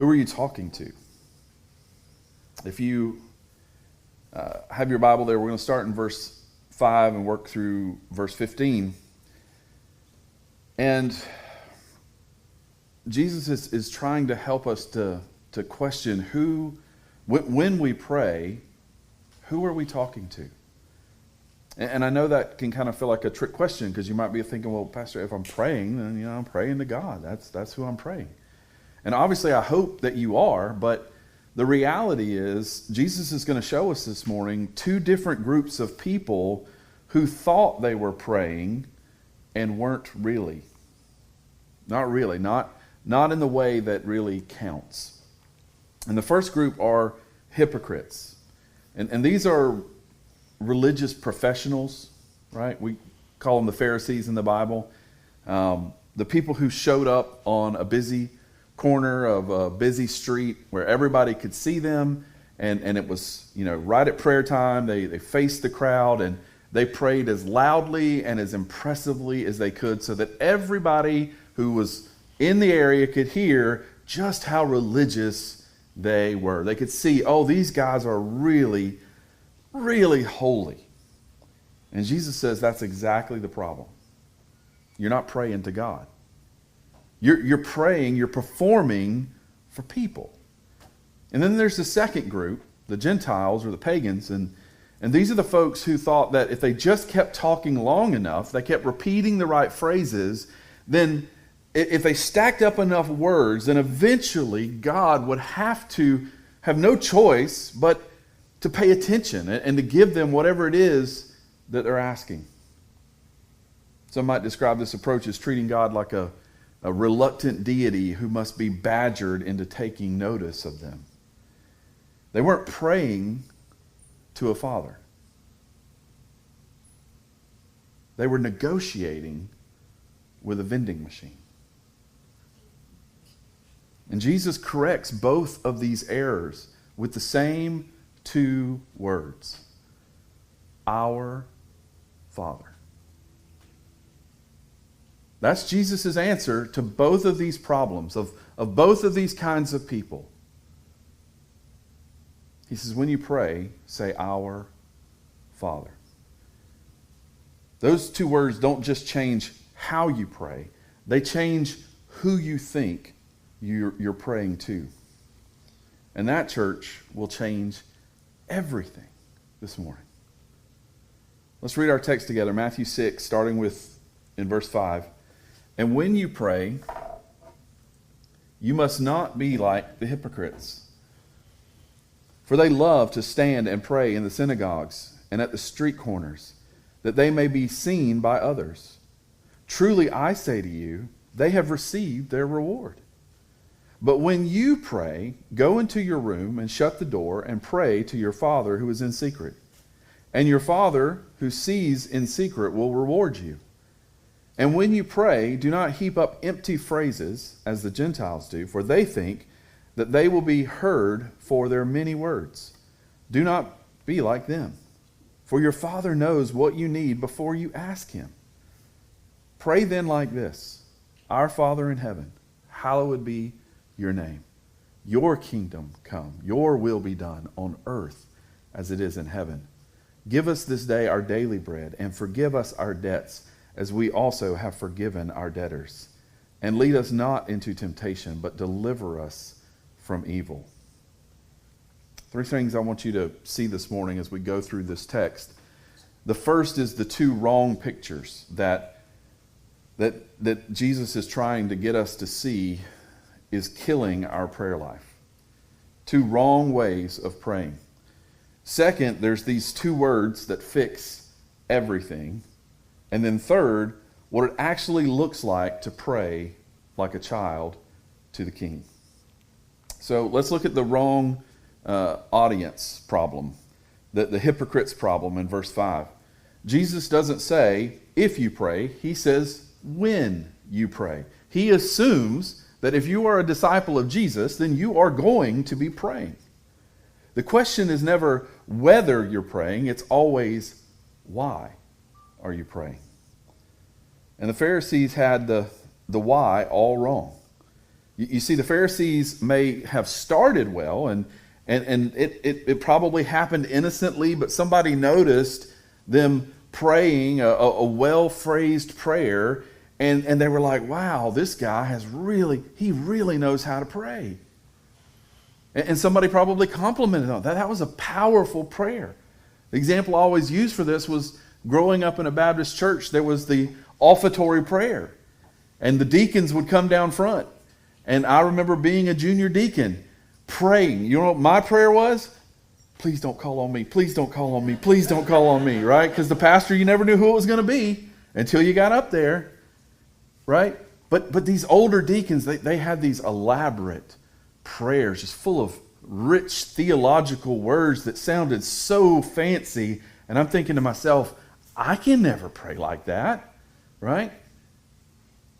Who are you talking to? If you have your Bible there, we're going to start in verse 5 and work through verse 15. And Jesus is trying to help us to question when we pray, who are we talking to? And I know that can kind of feel like a trick question, because you might be thinking, well, Pastor, if I'm praying, then I'm praying to God. That's who I'm praying. And obviously I hope that you are, but the reality is Jesus is going to show us this morning two different groups of people who thought they were praying and weren't really. Not really, not in the way that really counts. And the first group are hypocrites. And these are religious professionals, right? We call them the Pharisees in the Bible. The people who showed up on a busy corner of a busy street where everybody could see them, and it was, right at prayer time. They faced the crowd and they prayed as loudly and as impressively as they could, so that everybody who was in the area could hear just how religious they were. They could see, oh, these guys are really, really holy. And Jesus says that's exactly the problem. You're not praying to God. You're praying, you're performing for people. And then there's the second group, the Gentiles or the pagans, and these are the folks who thought that if they just kept talking long enough, they kept repeating the right phrases, then if they stacked up enough words, then eventually God would have to have no choice but to pay attention and to give them whatever it is that they're asking. Some might describe this approach as treating God like a reluctant deity who must be badgered into taking notice of them. They weren't praying to a father. They were negotiating with a vending machine. And Jesus corrects both of these errors with the same two words: our Father. That's Jesus' answer to both of these problems, of both of these kinds of people. He says, when you pray, say, our Father. Those two words don't just change how you pray, they change who you think you're praying to. And that, church, will change everything this morning. Let's read our text together, Matthew 6, starting in verse 5. And when you pray, you must not be like the hypocrites, for they love to stand and pray in the synagogues and at the street corners, that they may be seen by others. Truly I say to you, they have received their reward. But when you pray, go into your room and shut the door and pray to your Father who is in secret. And your Father who sees in secret will reward you. And when you pray, do not heap up empty phrases as the Gentiles do, for they think that they will be heard for their many words. Do not be like them, for your Father knows what you need before you ask Him. Pray then like this: Our Father in heaven, hallowed be your name. Your kingdom come, your will be done on earth as it is in heaven. Give us this day our daily bread, and forgive us our debts, as we also have forgiven our debtors. And lead us not into temptation, but deliver us from evil. Three things I want you to see this morning as we go through this text. The first is the two wrong pictures that Jesus is trying to get us to see is killing our prayer life. Two wrong ways of praying. Second, there's these two words that fix everything. And then third, what it actually looks like to pray like a child to the King. So let's look at the wrong audience problem, the hypocrites problem in verse 5. Jesus doesn't say, if you pray, he says, when you pray. He assumes that if you are a disciple of Jesus, then you are going to be praying. The question is never whether you're praying, it's always why are you praying? And the Pharisees had the why all wrong. You see, the Pharisees may have started well, and it probably happened innocently, but somebody noticed them praying a well-phrased prayer, and they were like, wow, this guy he really knows how to pray. And somebody probably complimented on that. That was a powerful prayer. The example I always used for this was growing up in a Baptist church. There was the offertory prayer, and the deacons would come down front. And I remember being a junior deacon praying. You know what my prayer was? Please don't call on me. Please don't call on me. Please don't call on me, right? Because the pastor, you never knew who it was going to be until you got up there, right? But these older deacons, they had these elaborate prayers just full of rich theological words that sounded so fancy. And I'm thinking to myself, I can never pray like that, right?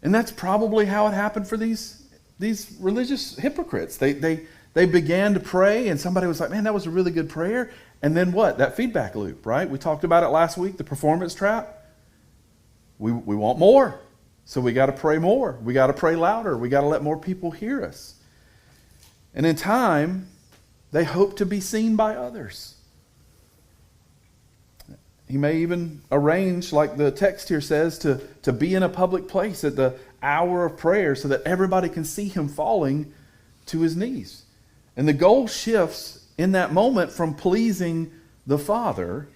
And that's probably how it happened for these religious hypocrites. They began to pray, and somebody was like, man, that was a really good prayer. And then what? That feedback loop, right? We talked about it last week, the performance trap. We want more. So we got to pray more. We got to pray louder. We got to let more people hear us. And in time, they hope to be seen by others. He may even arrange, like the text here says, to be in a public place at the hour of prayer so that everybody can see him falling to his knees. And the goal shifts in that moment from pleasing the Father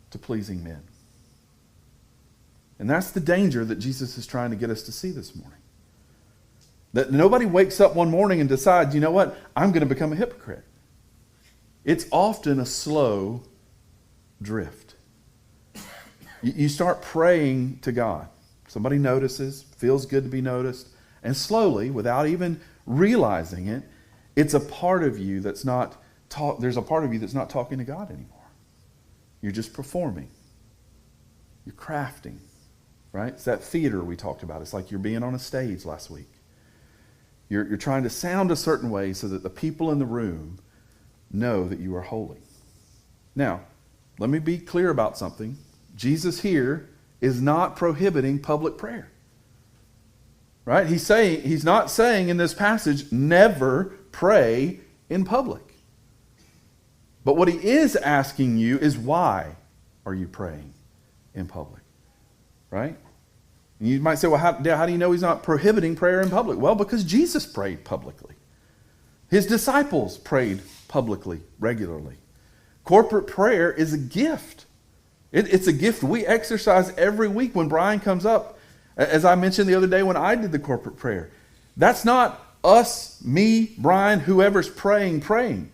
to pleasing men. And that's the danger that Jesus is trying to get us to see this morning. That nobody wakes up one morning and decides, you know what, I'm going to become a hypocrite. It's often a slow drift. You start praying to God. Somebody notices, feels good to be noticed, and slowly, without even realizing it, it's a part of you that's not there's a part of you that's not talking to God anymore. You're just performing. You're crafting, right? It's that theater we talked about. It's like you're being on a stage last week. You're trying to sound a certain way so that the people in the room know that you are holy. Now, let me be clear about something. Jesus here is not prohibiting public prayer. Right? He's not saying in this passage, never pray in public. But what he is asking you is, why are you praying in public? Right? And you might say, well, how do you know he's not prohibiting prayer in public? Well, because Jesus prayed publicly. His disciples prayed publicly, regularly. Corporate prayer is a gift. It's a gift we exercise every week when Brian comes up. As I mentioned the other day when I did the corporate prayer. That's not us, me, Brian, whoever's praying.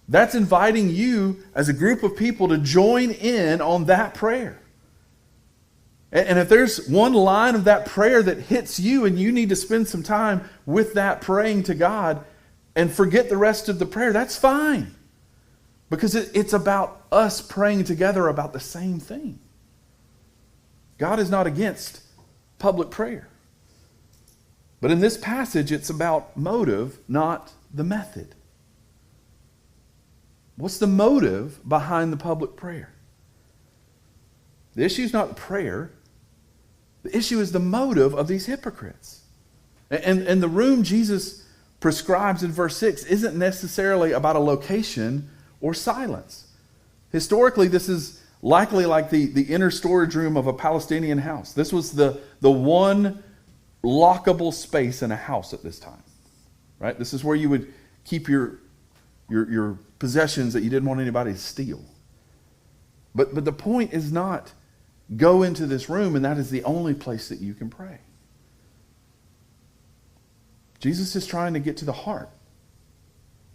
That's inviting you as a group of people to join in on that prayer. And if there's one line of that prayer that hits you and you need to spend some time with that praying to God and forget the rest of the prayer, that's fine. Because it's about us praying together about the same thing. God is not against public prayer. But in this passage, it's about motive, not the method. What's the motive behind the public prayer? The issue is not prayer. The issue is the motive of these hypocrites. And the room Jesus prescribes in verse 6 isn't necessarily about a location or silence. Historically, this is likely like the inner storage room of a Palestinian house. This was the one lockable space in a house at this time. Right? This is where you would keep your possessions that you didn't want anybody to steal. But the point is not go into this room and that is the only place that you can pray. Jesus is trying to get to the heart.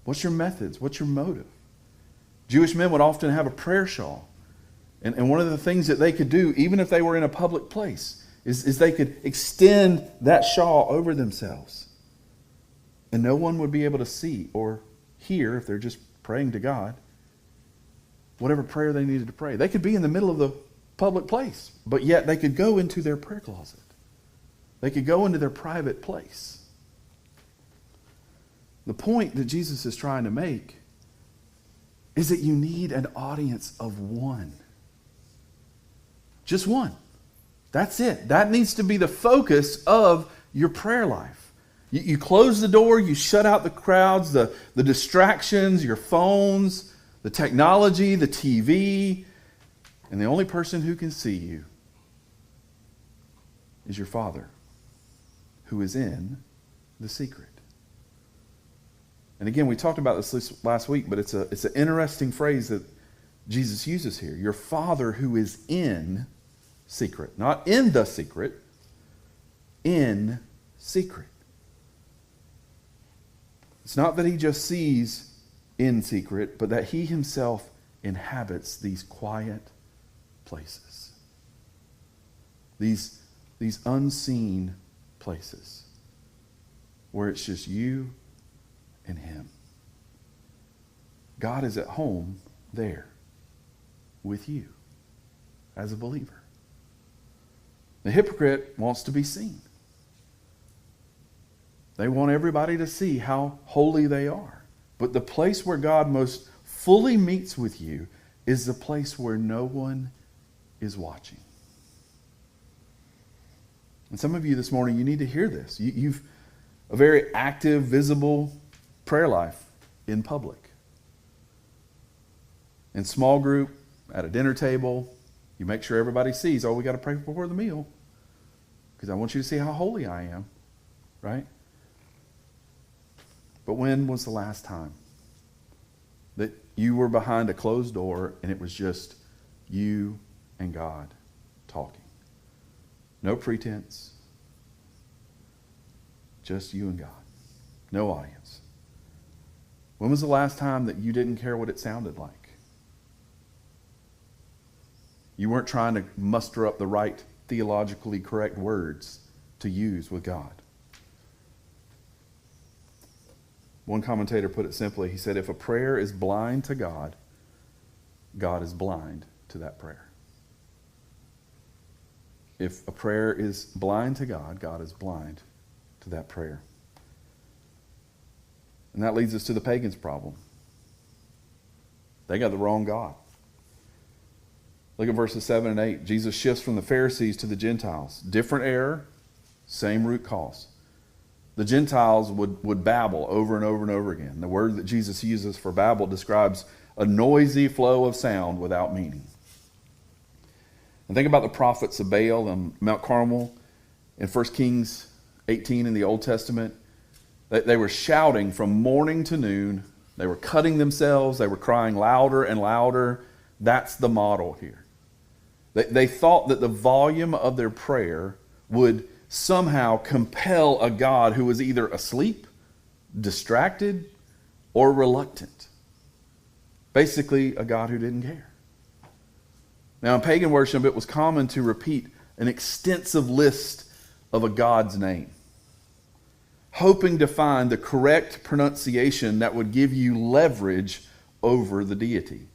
What's your methods? What's your motive? Jewish men would often have a prayer shawl. And one of the things that they could do, even if they were in a public place, is they could extend that shawl over themselves. And no one would be able to see or hear, if they're just praying to God, whatever prayer they needed to pray. They could be in the middle of the public place, but yet they could go into their prayer closet. They could go into their private place. The point that Jesus is trying to make is that you need an audience of one. Just one. That's it. That needs to be the focus of your prayer life. You close the door, you shut out the crowds, the distractions, your phones, the technology, the TV, and the only person who can see you is your Father, who is in the secret. And again, we talked about this last week, but it's an interesting phrase that Jesus uses here. Your Father who is in secret. Not in the secret, in secret. It's not that he just sees in secret, but that he himself inhabits these quiet places. These unseen places where it's just you and him. God is at home there with you as a believer. The hypocrite wants to be seen. They want everybody to see how holy they are. But the place where God most fully meets with you is the place where no one is watching. And some of you this morning, you need to hear this. You've a very active, visible prayer life in public. In small group, at a dinner table, you make sure everybody sees, oh, we got to pray before the meal because I want you to see how holy I am, right? But when was the last time that you were behind a closed door and it was just you and God talking? No pretense. Just you and God. No audience. When was the last time that you didn't care what it sounded like? You weren't trying to muster up the right theologically correct words to use with God. One commentator put it simply. He said, if a prayer is blind to God, God is blind to that prayer. If a prayer is blind to God, God is blind to that prayer. And that leads us to the pagans' problem. They got the wrong God. Look at verses 7 and 8. Jesus shifts from the Pharisees to the Gentiles. Different error, same root cause. The Gentiles would babble over and over and over again. The word that Jesus uses for babble describes a noisy flow of sound without meaning. And think about the prophets of Baal on Mount Carmel in 1 Kings 18 in the Old Testament. They were shouting from morning to noon. They were cutting themselves. They were crying louder and louder. That's the model here. They thought that the volume of their prayer would somehow compel a God who was either asleep, distracted, or reluctant. Basically, a God who didn't care. Now, in pagan worship, it was common to repeat an extensive list of a God's name, hoping to find the correct pronunciation that would give you leverage over the deity.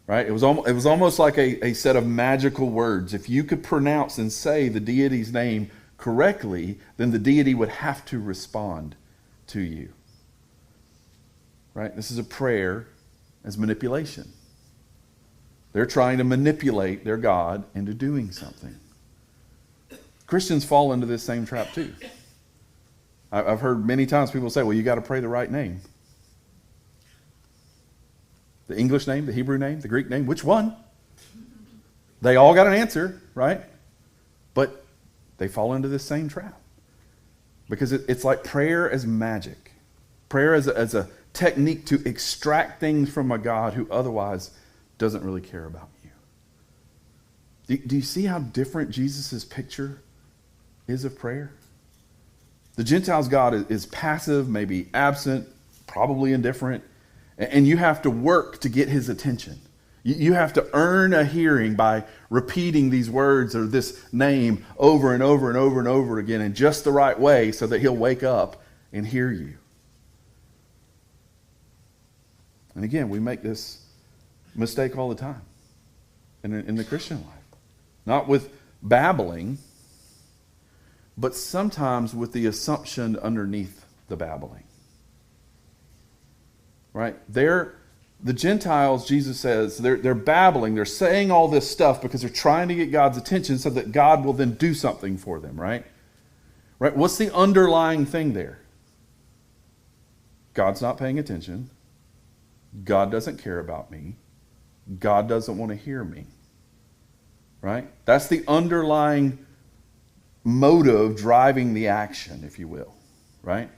Right? It was almost like a set of magical words. If you could pronounce and say the deity's name correctly, then the deity would have to respond to you. Right? This is a prayer as manipulation. They're trying to manipulate their God into doing something. Christians fall into this same trap too. I've heard many times people say, well, you got to pray the right name. The English name, the Hebrew name, the Greek name, which one? They all got an answer, right? But they fall into this same trap. Because it's like prayer as magic. Prayer as a technique to extract things from a God who otherwise doesn't really care about you. Do you see how different Jesus' picture is of prayer? The Gentiles' God is passive, maybe absent, probably indifferent, and you have to work to get his attention. You have to earn a hearing by repeating these words or this name over and over and over and over again in just the right way so that he'll wake up and hear you. And again, we make this mistake all the time in the Christian life. Not with babbling, but sometimes with the assumption underneath the babbling. Right? The Gentiles, Jesus says, they're babbling, they're saying all this stuff because they're trying to get God's attention so that God will then do something for them, right? Right? What's the underlying thing there? God's not paying attention. God doesn't care about me. God doesn't want to hear me. Right? That's the underlying motive driving the action, if you will. Right?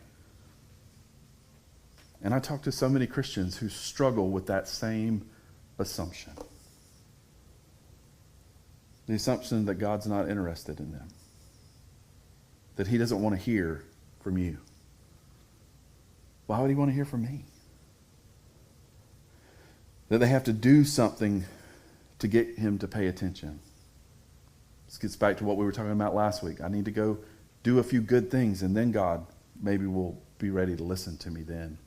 And I talk to so many Christians who struggle with that same assumption. The assumption that God's not interested in them. That he doesn't want to hear from you. Why would he want to hear from me? That they have to do something to get him to pay attention. This gets back to what we were talking about last week. I need to go do a few good things, and then God maybe will be ready to listen to me then.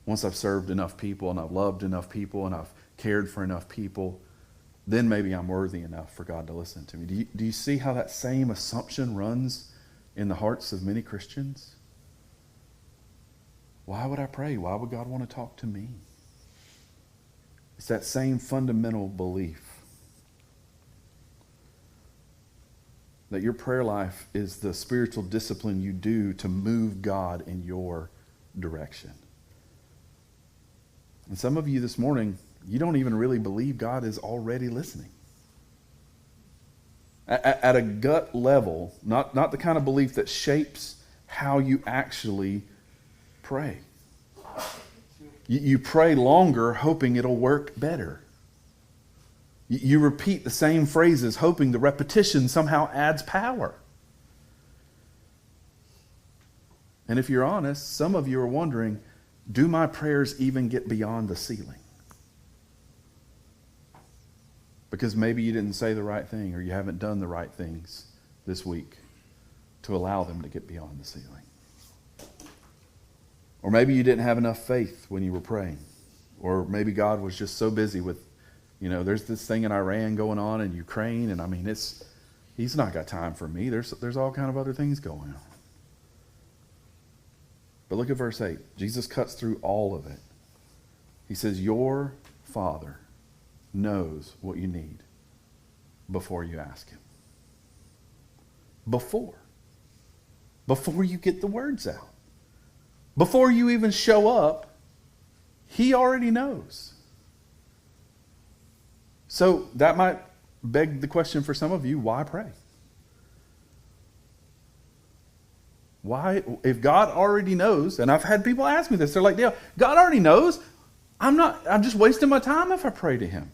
Once I've served enough people, and I've loved enough people, and I've cared for enough people, then maybe I'm worthy enough for God to listen to me. Do you see how that same assumption runs in the hearts of many Christians? Why would I pray? Why would God want to talk to me? It's that same fundamental belief that your prayer life is the spiritual discipline you do to move God in your direction. And some of you this morning, you don't even really believe God is already listening. At a gut level, not the kind of belief that shapes how you actually pray. You pray longer hoping it'll work better. You repeat the same phrases hoping the repetition somehow adds power. And if you're honest, some of you are wondering, do my prayers even get beyond the ceiling? Because maybe you didn't say the right thing or you haven't done the right things this week to allow them to get beyond the ceiling. Or maybe you didn't have enough faith when you were praying. Or maybe God was just so busy with, there's this thing in Iran going on in Ukraine, and he's not got time for me. There's all kind of other things going on. But look at verse 8. Jesus cuts through all of it. He says, your Father knows what you need before you ask him. Before you get the words out. Before you even show up, he already knows. So that might beg the question for some of you, why pray? Why, if God already knows, and I've had people ask me this, they're like, Dale, God already knows. I'm just wasting my time if I pray to him.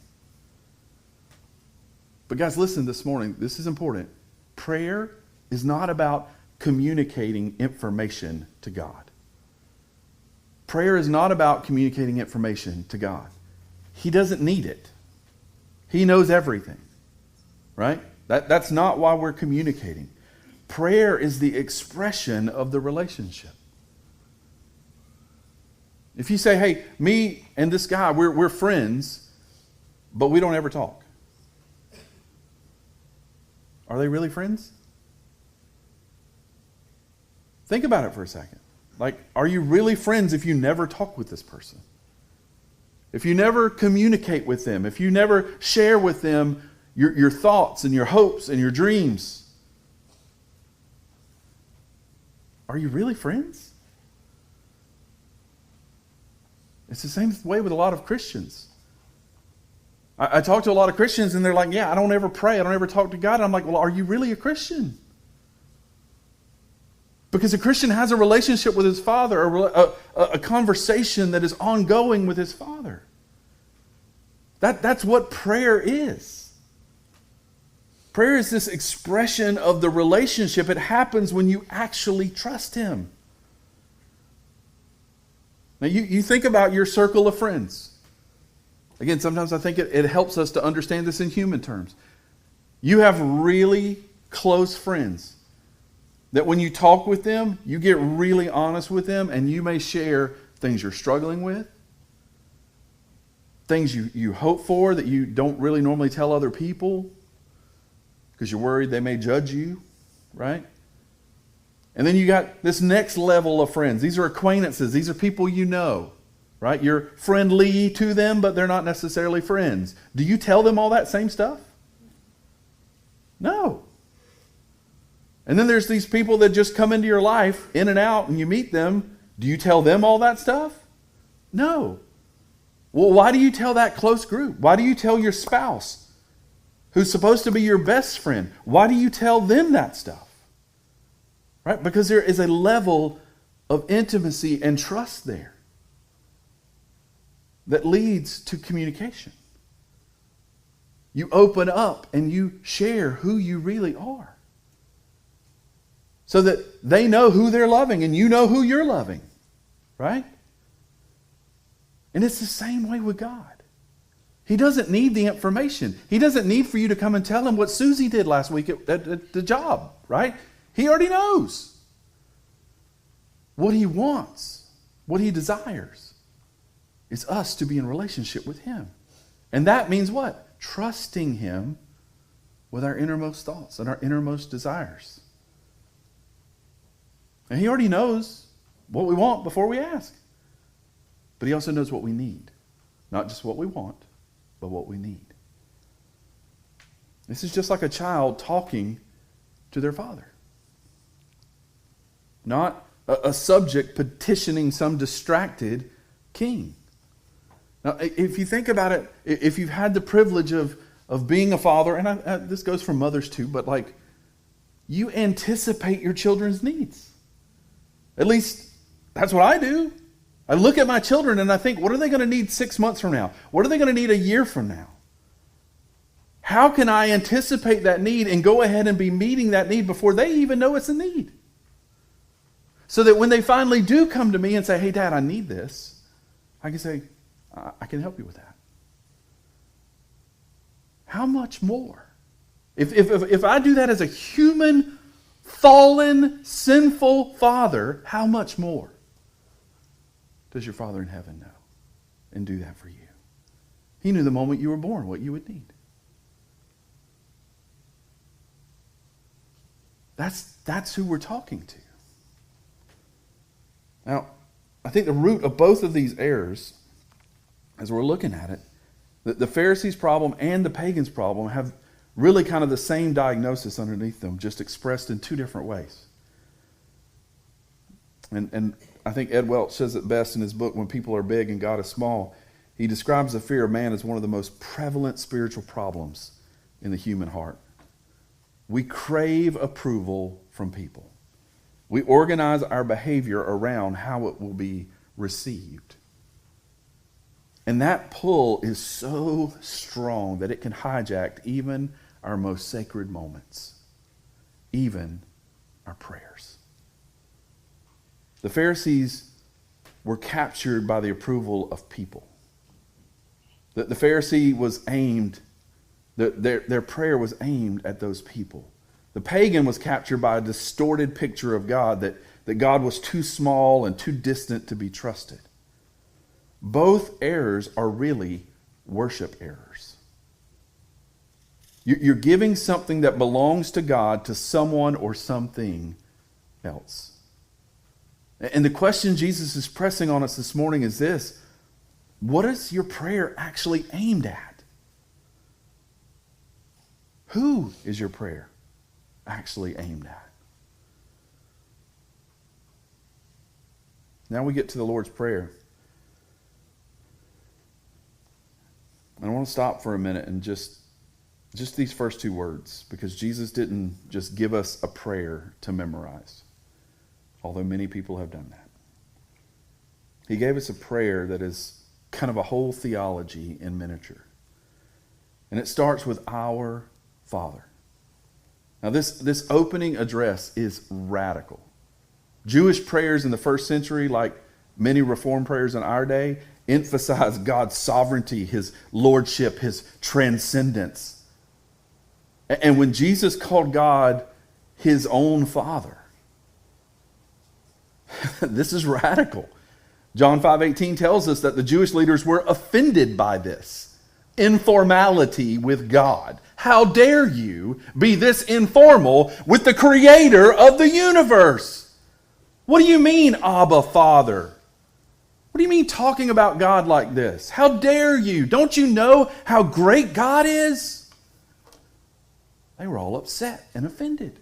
But guys, listen this morning, this is important. Prayer is not about communicating information to God. Prayer is not about communicating information to God. He doesn't need it. He knows everything. Right? That's not why we're communicating. Prayer is the expression of the relationship. If you say, hey, me and this guy, we're friends, but we don't ever talk. Are they really friends? Think about it for a second. Like, are you really friends if you never talk with this person? If you never communicate with them, if you never share with them your thoughts and your hopes and your dreams, are you really friends? It's the same way with a lot of Christians. I talk to a lot of Christians and they're like, yeah, I don't ever pray. I don't ever talk to God. I'm like, well, are you really a Christian? Because a Christian has a relationship with his Father, a conversation that is ongoing with his Father. That's what prayer is. Prayer is this expression of the relationship. It happens when you actually trust him. Now you think about your circle of friends. Again, sometimes I think it helps us to understand this in human terms. You have really close friends that when you talk with them, you get really honest with them, and you may share things you're struggling with, things you hope for that you don't really normally tell other people because you're worried they may judge you, right? And then you got this next level of friends. These are acquaintances. These are people you know, right? You're friendly to them, but they're not necessarily friends. Do you tell them all that same stuff? No. And then there's these people that just come into your life, in and out, and you meet them. Do you tell them all that stuff? No. Well, why do you tell that close group? Why do you tell your spouse, who's supposed to be your best friend? Why do you tell them that stuff? Right? Because there is a level of intimacy and trust there that leads to communication. You open up and you share who you really are, so that they know who they're loving and you know who you're loving. Right? And it's the same way with God. He doesn't need the information. He doesn't need for you to come and tell him what Susie did last week at the job. Right? He already knows. What he wants, what he desires, is us to be in relationship with him. And that means what? Trusting him with our innermost thoughts and our innermost desires. And he already knows what we want before we ask. But he also knows what we need. Not just what we want, but what we need. This is just like a child talking to their father. Not a subject petitioning some distracted king. Now, if you think about it, if you've had the privilege of being a father, and this goes for mothers too, but like, you anticipate your children's needs. At least, that's what I do. I look at my children and I think, what are they going to need 6 months from now? What are they going to need a year from now? How can I anticipate that need and go ahead and be meeting that need before they even know it's a need? So that when they finally do come to me and say, hey, Dad, I need this, I can say, I can help you with that. How much more? If I do that as a human, fallen, sinful father, how much more does your Father in heaven know and do that for you? He knew the moment you were born what you would need. That's who we're talking to. Now, I think the root of both of these errors, as we're looking at it, the Pharisees' problem and the pagans' problem have really kind of the same diagnosis underneath them, just expressed in two different ways. And I think Ed Welch says it best in his book, When People Are Big and God is Small. He describes the fear of man as one of the most prevalent spiritual problems in the human heart. We crave approval from people. We organize our behavior around how it will be received. And that pull is so strong that it can hijack even our most sacred moments, even our prayers. The Pharisees were captured by the approval of people. The Pharisee was aimed, their prayer was aimed at those people. The pagan was captured by a distorted picture of God, that God was too small and too distant to be trusted. Both errors are really worship errors. You're giving something that belongs to God to someone or something else. And the question Jesus is pressing on us this morning is this: what is your prayer actually aimed at? Who is your prayer actually aimed at? Now we get to the Lord's Prayer. And I want to stop for a minute and just these first two words, because Jesus didn't just give us a prayer to memorize, although many people have done that. He gave us a prayer that is kind of a whole theology in miniature. And it starts with our Father. Now this opening address is radical. Jewish prayers in the first century, like many Reformed prayers in our day, emphasize God's sovereignty, his lordship, his transcendence. And when Jesus called God his own Father, this is radical. John 5:18 tells us that the Jewish leaders were offended by this informality with God. How dare you be this informal with the creator of the universe? What do you mean, Abba, Father? What do you mean talking about God like this? How dare you? Don't you know how great God is? They were all upset and offended.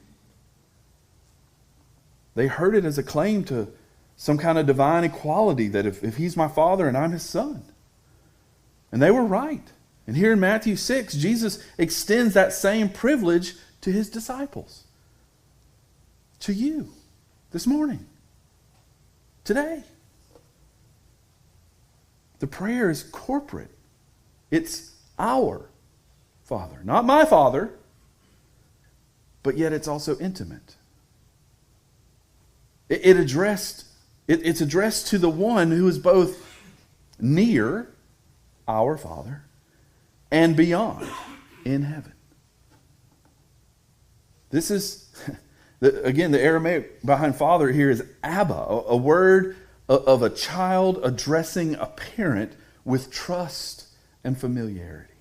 They heard it as a claim to some kind of divine equality, that if he's my Father and I'm his son. And they were right. And here in Matthew 6, Jesus extends that same privilege to his disciples. To you, this morning, today. The prayer is corporate. It's our Father. Not my Father, but yet it's also intimate. It's addressed to the one who is both near, our Father, and beyond, in heaven. This is, again, the Aramaic behind Father here is Abba, a word of a child addressing a parent with trust and familiarity.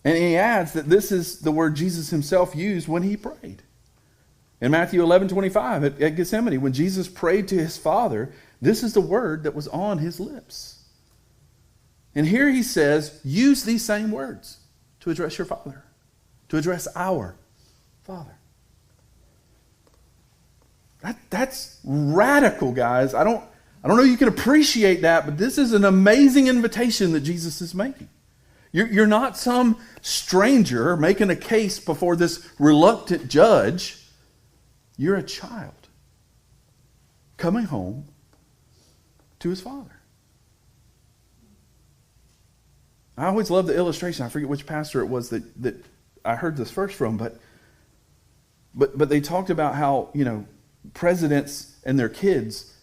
And he adds that this is the word Jesus himself used when he prayed. In Matthew 11:25 at Gethsemane, when Jesus prayed to his Father, this is the word that was on his lips. And here he says, use these same words to address your Father, to address our Father. That's radical, guys. I don't know you can appreciate that, but this is an amazing invitation that Jesus is making. You're not some stranger making a case before this reluctant judge. You're a child coming home to his Father. I always love the illustration. I forget which pastor it was that I heard this first from, but they talked about how, presidents and their kids,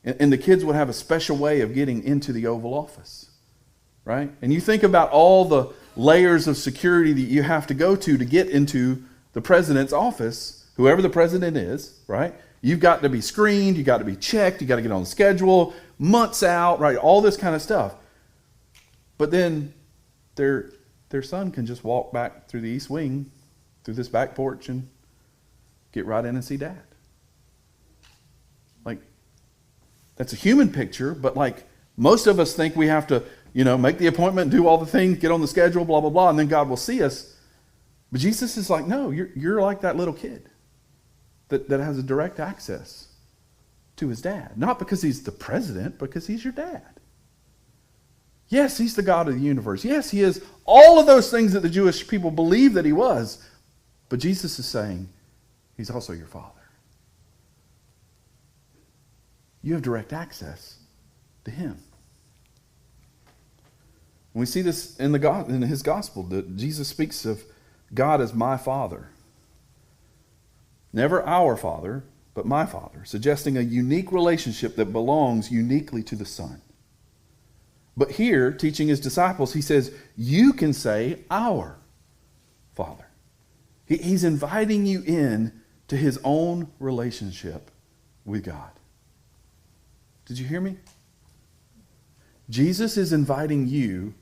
and the kids would have a special way of getting into the Oval Office, right? And you think about all the layers of security that you have to go to get into the president's office, whoever the president is, right? You've got to be screened, you've got to be checked, you've got to get on the schedule, months out, right? All this kind of stuff. But then their son can just walk back through the east wing, through this back porch, and get right in and see Dad. Like, that's a human picture, but like most of us think we have to, make the appointment, do all the things, get on the schedule, blah, blah, blah, and then God will see us. But Jesus is like, no, you're like that little kid that has a direct access to his dad. Not because he's the president, because he's your dad. Yes, he's the God of the universe. Yes, he is all of those things that the Jewish people believe that he was. But Jesus is saying, he's also your Father. You have direct access to him. And we see this in his gospel, that Jesus speaks of God as my Father. Never our Father, but my Father, suggesting a unique relationship that belongs uniquely to the Son. But here, teaching his disciples, he says, you can say our Father. He's inviting you in to his own relationship with God. Did you hear me? Jesus is inviting you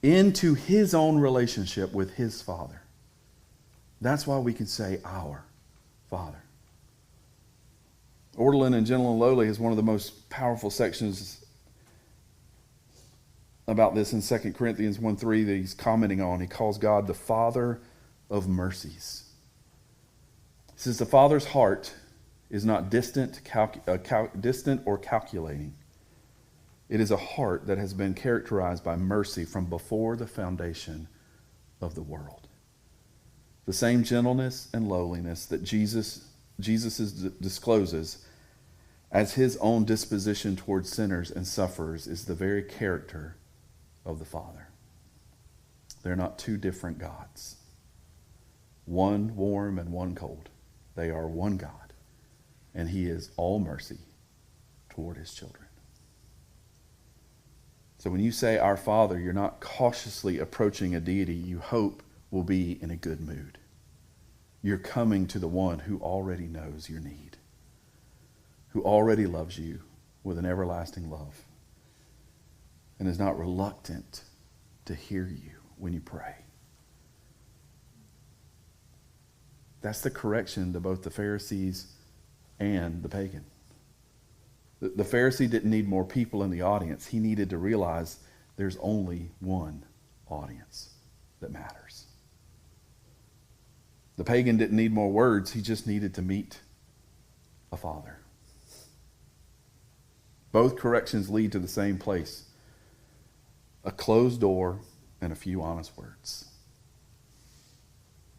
into his own relationship with his Father. That's why we can say our Father. Orderland and Gentle and Lowly is one of the most powerful sections about this in 2 Corinthians 1:3 that he's commenting on. He calls God the Father of mercies. He says the Father's heart is not distant or calculating. It is a heart that has been characterized by mercy from before the foundation of the world. The same gentleness and lowliness that Jesus discloses as his own disposition towards sinners and sufferers is the very character of the Father. They're not two different gods. One warm and one cold. They are one God. And he is all mercy toward his children. So when you say our Father, you're not cautiously approaching a deity you hope will be in a good mood. You're coming to the one who already knows your need, who already loves you with an everlasting love, and is not reluctant to hear you when you pray. That's the correction to both the Pharisees and the pagan. The Pharisee didn't need more people in the audience. He needed to realize there's only one audience that matters. The pagan didn't need more words. He just needed to meet a father. Both corrections lead to the same place: a closed door and a few honest words,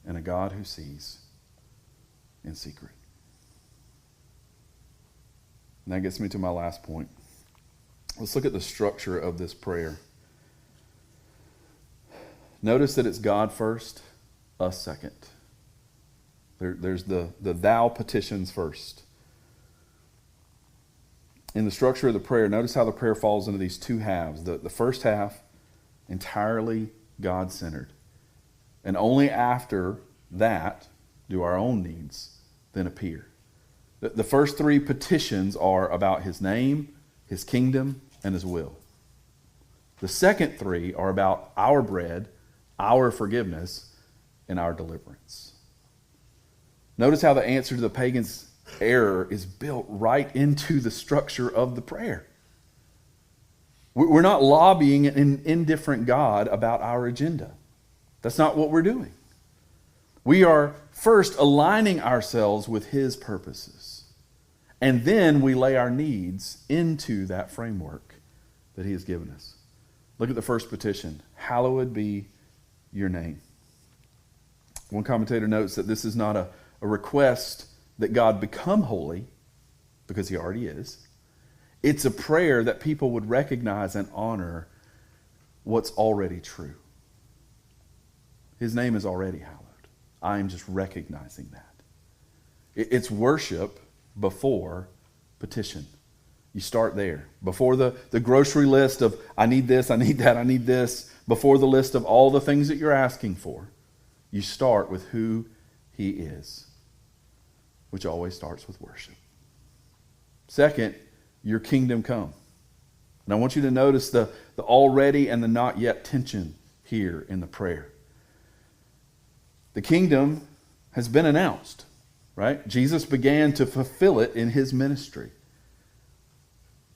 and a God who sees in secret. And that gets me to my last point. Let's look at the structure of this prayer. Notice that it's God first, us second. There's the thou petitions first. In the structure of the prayer, notice how the prayer falls into these two halves. The first half, entirely God-centered. And only after that do our own needs then appear. The first three petitions are about his name, his kingdom, and his will. The second three are about our bread, our forgiveness, and our deliverance. Notice how the answer to the pagan's error is built right into the structure of the prayer. We're not lobbying an indifferent God about our agenda. That's not what we're doing. We are first aligning ourselves with his purposes. And then we lay our needs into that framework that he has given us. Look at the first petition. Hallowed be your name. One commentator notes that this is not a request that God become holy, because he already is. It's a prayer that people would recognize and honor what's already true. His name is already hallowed. I am just recognizing that. It's worship before petition. You start there. Before the grocery list of, I need this, I need that, I need this. Before the list of all the things that you're asking for, you start with who he is, which always starts with worship. Second, your kingdom come. And I want you to notice the already and the not yet tension here in the prayer. The kingdom has been announced, right? Jesus began to fulfill it in his ministry.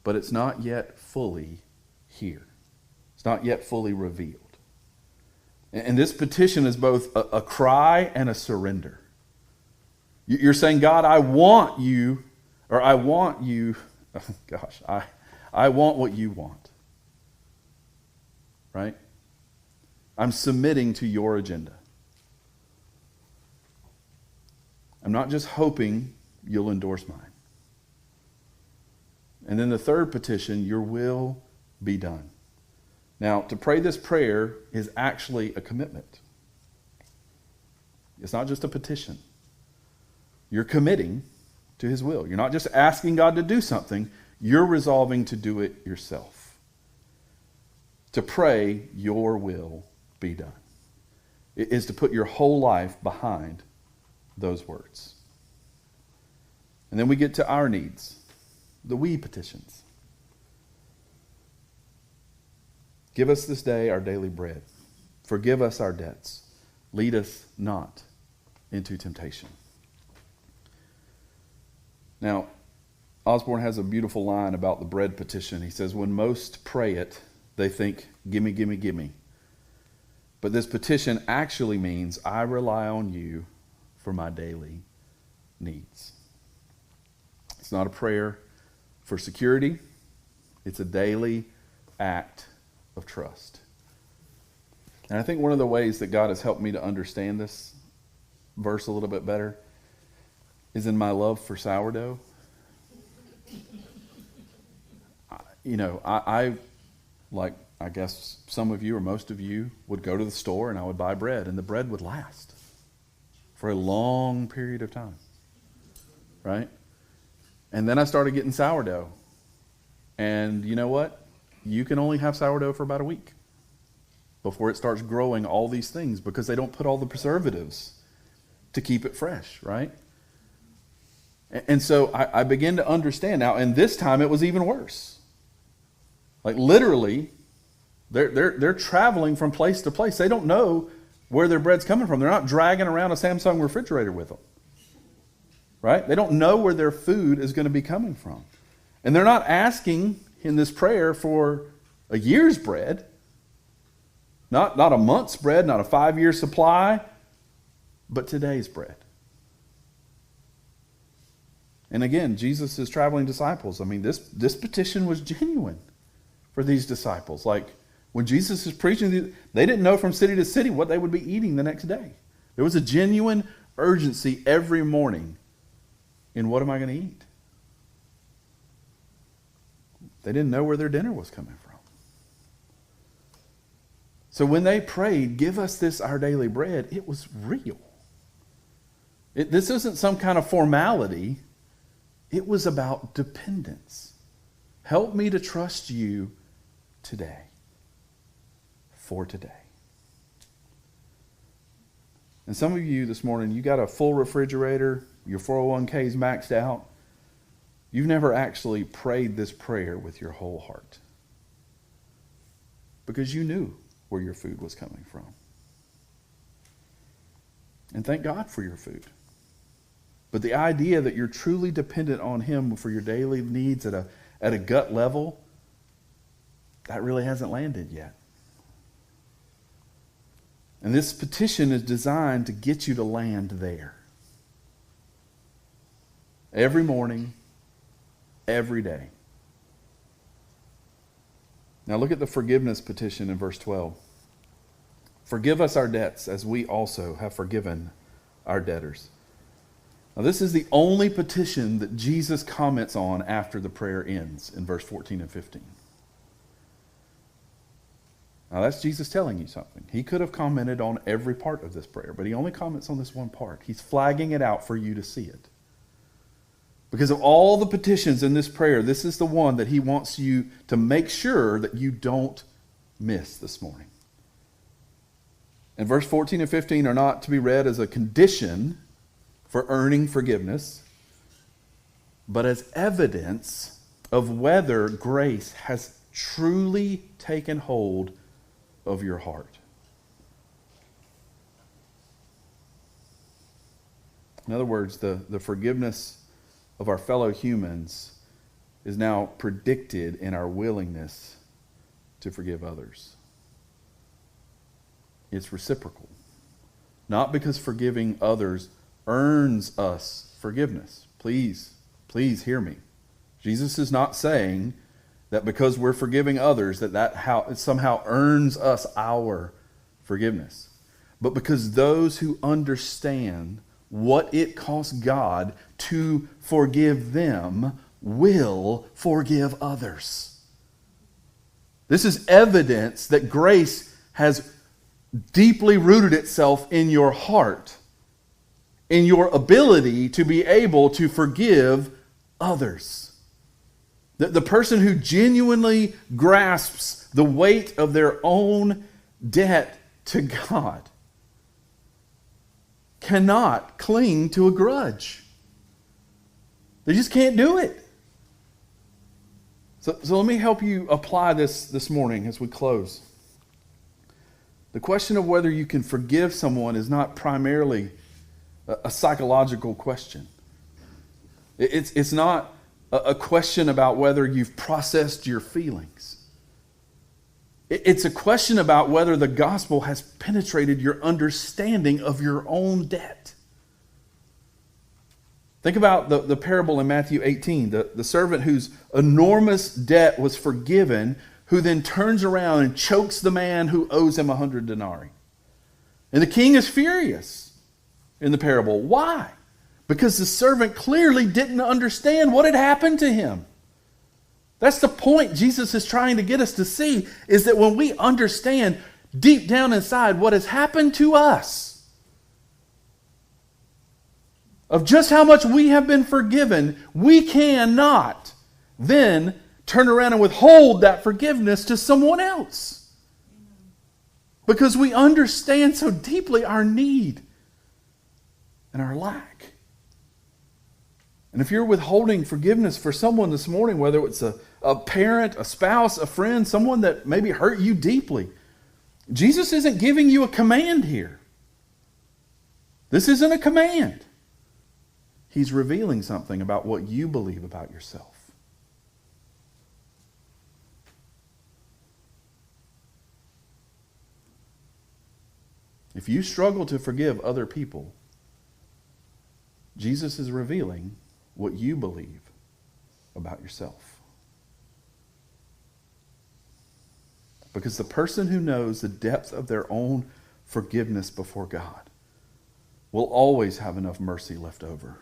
But it's not yet fully here. It's not yet fully revealed. And this petition is both a cry and a surrender. You're saying, God, I want you, I want what you want. Right? I'm submitting to your agenda. I'm not just hoping you'll endorse mine. And then the third petition, your will be done. Now, to pray this prayer is actually a commitment. It's not just a petition. You're committing to his will. You're not just asking God to do something. You're resolving to do it yourself. To pray, your will be done. It is to put your whole life behind those words. And then we get to our needs, the we petitions. Give us this day our daily bread. Forgive us our debts. Lead us not into temptation. Now, Osborne has a beautiful line about the bread petition. He says, when most pray it, they think, gimme, gimme, gimme. But this petition actually means, I rely on you for my daily needs. It's not a prayer for security. It's a daily act of trust. And I think one of the ways that God has helped me to understand this verse a little bit better is in my love for sourdough. I guess some of you or most of you would go to the store and I would buy bread, and the bread would last for a long period of time, right? And then I started getting sourdough. And you know what? You can only have sourdough for about a week before it starts growing all these things, because they don't put all the preservatives to keep it fresh, right? And so I begin to understand now, and this time it was even worse. Like literally, they're traveling from place to place. They don't know where their bread's coming from. They're not dragging around a Samsung refrigerator with them, right? They don't know where their food is going to be coming from. And they're not asking in this prayer for a year's bread, not a month's bread, not a 5-year supply, but today's bread. And again, Jesus' traveling disciples, I mean, this petition was genuine for these disciples. Like, when Jesus is preaching, they didn't know from city to city what they would be eating the next day. There was a genuine urgency every morning in what am I going to eat? They didn't know where their dinner was coming from. So when they prayed, give us this our daily bread, it was real. This isn't some kind of formality. It was about dependence. Help me to trust you today. For today. And some of you this morning, you got a full refrigerator, your 401k is maxed out. You've never actually prayed this prayer with your whole heart. Because you knew where your food was coming from. And thank God for your food. But the idea that you're truly dependent on Him for your daily needs at a gut level, that really hasn't landed yet. And this petition is designed to get you to land there. Every morning, every day. Now look at the forgiveness petition in verse 12. Forgive us our debts as we also have forgiven our debtors. Now this is the only petition that Jesus comments on after the prayer ends in verse 14 and 15. Now that's Jesus telling you something. He could have commented on every part of this prayer, but he only comments on this one part. He's flagging it out for you to see it. Because of all the petitions in this prayer, this is the one that he wants you to make sure that you don't miss this morning. And verse 14 and 15 are not to be read as a condition for earning forgiveness, but as evidence of whether grace has truly taken hold of your heart. In other words, the forgiveness of our fellow humans is now predicted in our willingness to forgive others. It's reciprocal. Not because forgiving others earns us forgiveness. Please hear me. Jesus is not saying that because we're forgiving others, that somehow earns us our forgiveness. But because those who understand what it costs God to forgive them will forgive others. This is evidence that grace has deeply rooted itself in your heart, in your ability to be able to forgive others. The person who genuinely grasps the weight of their own debt to God cannot cling to a grudge. They just can't do it. So let me help you apply this morning as we close. The question of whether you can forgive someone is not primarily a psychological question. It's not a question about whether you've processed your feelings. It's a question about whether the gospel has penetrated your understanding of your own debt. Think about the parable in Matthew 18, the servant whose enormous debt was forgiven, who then turns around and chokes the man who owes him 100 denarii. And the king is furious in the parable. Why? Because the servant clearly didn't understand what had happened to him. That's the point Jesus is trying to get us to see, is that when we understand deep down inside what has happened to us, of just how much we have been forgiven, we cannot then turn around and withhold that forgiveness to someone else. Because we understand so deeply our need and our lack. And if you're withholding forgiveness for someone this morning, whether it's a parent, a spouse, a friend, someone that maybe hurt you deeply, Jesus isn't giving you a command here. This isn't a command. He's revealing something about what you believe about yourself. If you struggle to forgive other people, Jesus is revealing what you believe about yourself. Because the person who knows the depth of their own forgiveness before God will always have enough mercy left over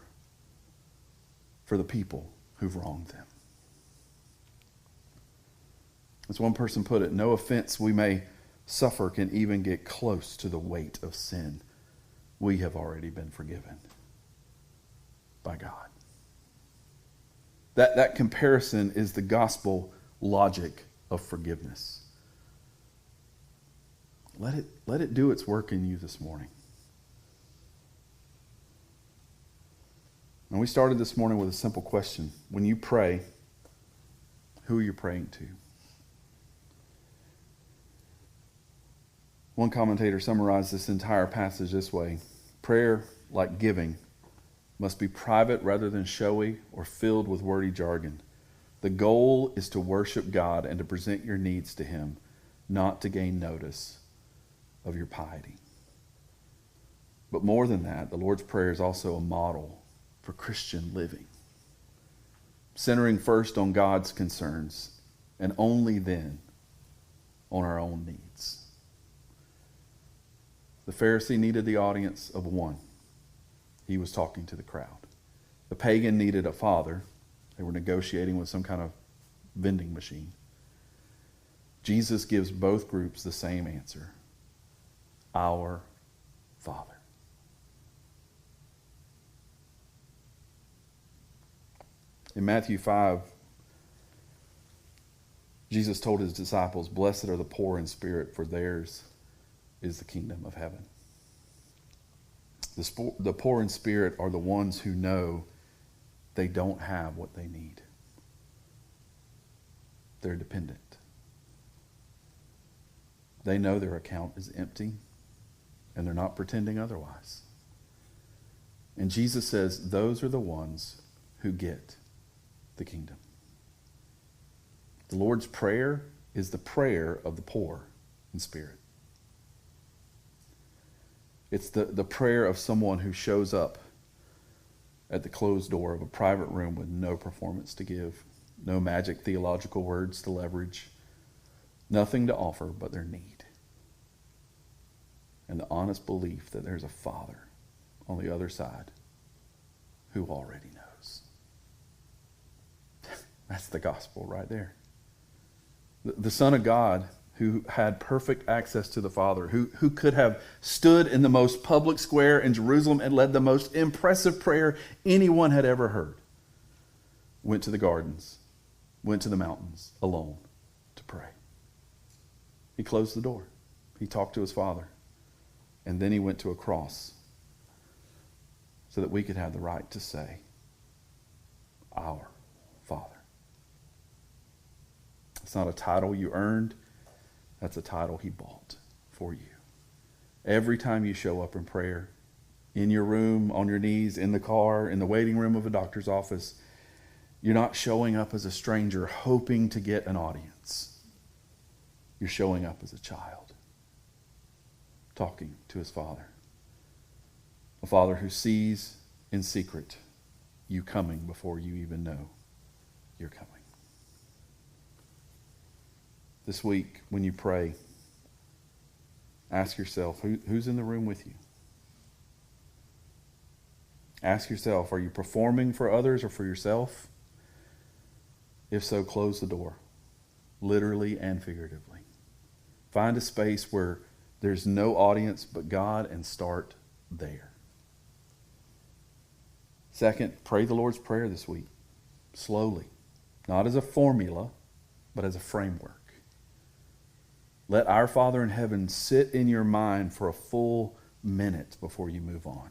for the people who've wronged them. As one person put it, no offense we may suffer can even get close to the weight of sin. We have already been forgiven by God. That comparison is the gospel logic of forgiveness. Let it do its work in you this morning. And we started this morning with a simple question. When you pray, who are you praying to? One commentator summarized this entire passage this way: prayer, like giving, must be private rather than showy or filled with wordy jargon. The goal is to worship God and to present your needs to Him, not to gain notice of your piety. But more than that, the Lord's Prayer is also a model for Christian living, centering first on God's concerns and only then on our own needs. The Pharisee needed the audience of one. He was talking to the crowd. The pagan needed a father. They were negotiating with some kind of vending machine. Jesus gives both groups the same answer: our Father. In Matthew 5, Jesus told his disciples, "Blessed are the poor in spirit, for theirs is the kingdom of heaven." The poor in spirit are the ones who know they don't have what they need. They're dependent. They know their account is empty, and they're not pretending otherwise. And Jesus says those are the ones who get the kingdom. The Lord's Prayer is the prayer of the poor in spirit. It's the prayer of someone who shows up at the closed door of a private room with no performance to give, no magic theological words to leverage, nothing to offer but their need, and the honest belief that there's a Father on the other side who already knows. That's the gospel right there. The Son of God, who had perfect access to the Father, who could have stood in the most public square in Jerusalem and led the most impressive prayer anyone had ever heard, went to the gardens, went to the mountains alone to pray. He closed the door. He talked to his Father. And then he went to a cross so that we could have the right to say, our Father. It's not a title you earned. That's a title He bought for you. Every time you show up in prayer, in your room, on your knees, in the car, in the waiting room of a doctor's office, you're not showing up as a stranger hoping to get an audience. You're showing up as a child, talking to his Father. A Father who sees in secret you coming before you even know you're coming. This week, when you pray, ask yourself, who's in the room with you? Ask yourself, are you performing for others or for yourself? If so, close the door, literally and figuratively. Find a space where there's no audience but God and start there. Second, pray the Lord's Prayer this week, slowly, not as a formula, but as a framework. Let our Father in heaven sit in your mind for a full minute before you move on.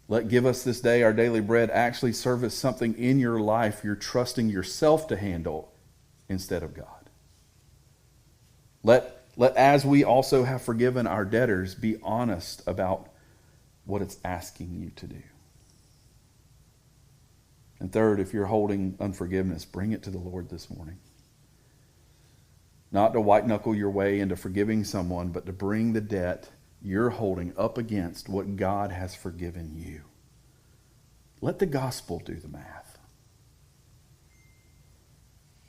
Let give us this day our daily bread actually serve as something in your life you're trusting yourself to handle instead of God. Let as we also have forgiven our debtors, be honest about what it's asking you to do. And third, if you're holding unforgiveness, bring it to the Lord this morning. Not to white-knuckle your way into forgiving someone, but to bring the debt you're holding up against what God has forgiven you. Let the gospel do the math.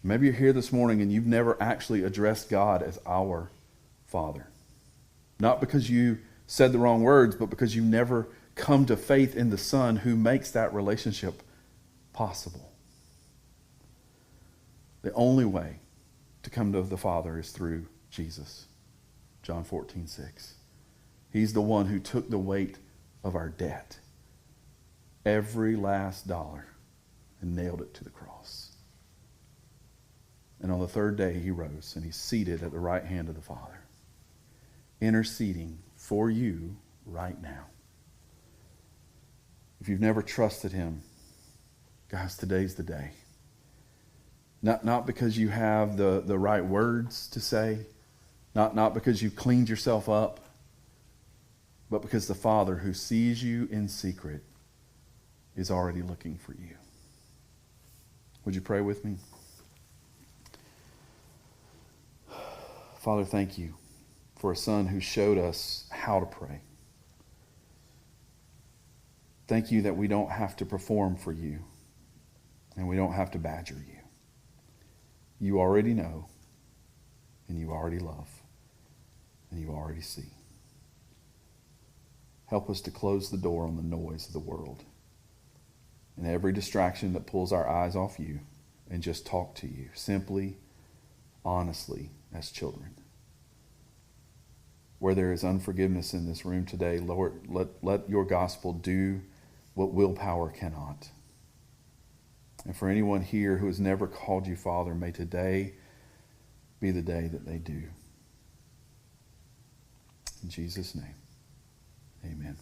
Maybe you're here this morning and you've never actually addressed God as our Father. Not because you said the wrong words, but because you never come to faith in the Son who makes that relationship possible. The only way to come to the Father is through Jesus. John 14:6. He's the one who took the weight of our debt, every last dollar, and nailed it to the cross. And on the third day he rose, and he's seated at the right hand of the Father, interceding for you right now. If you've never trusted him, guys, today's the day. Not because you have the right words to say, not because you've cleaned yourself up, but because the Father who sees you in secret is already looking for you. Would you pray with me? Father, thank you for a Son who showed us how to pray. Thank you that we don't have to perform for you, and we don't have to badger you. You already know, and you already love, and you already see. Help us to close the door on the noise of the world and every distraction that pulls our eyes off you, and just talk to you simply, honestly, as children. Where there is unforgiveness in this room today, Lord, let your gospel do what willpower cannot. And for anyone here who has never called you Father, may today be the day that they do. In Jesus' name, amen.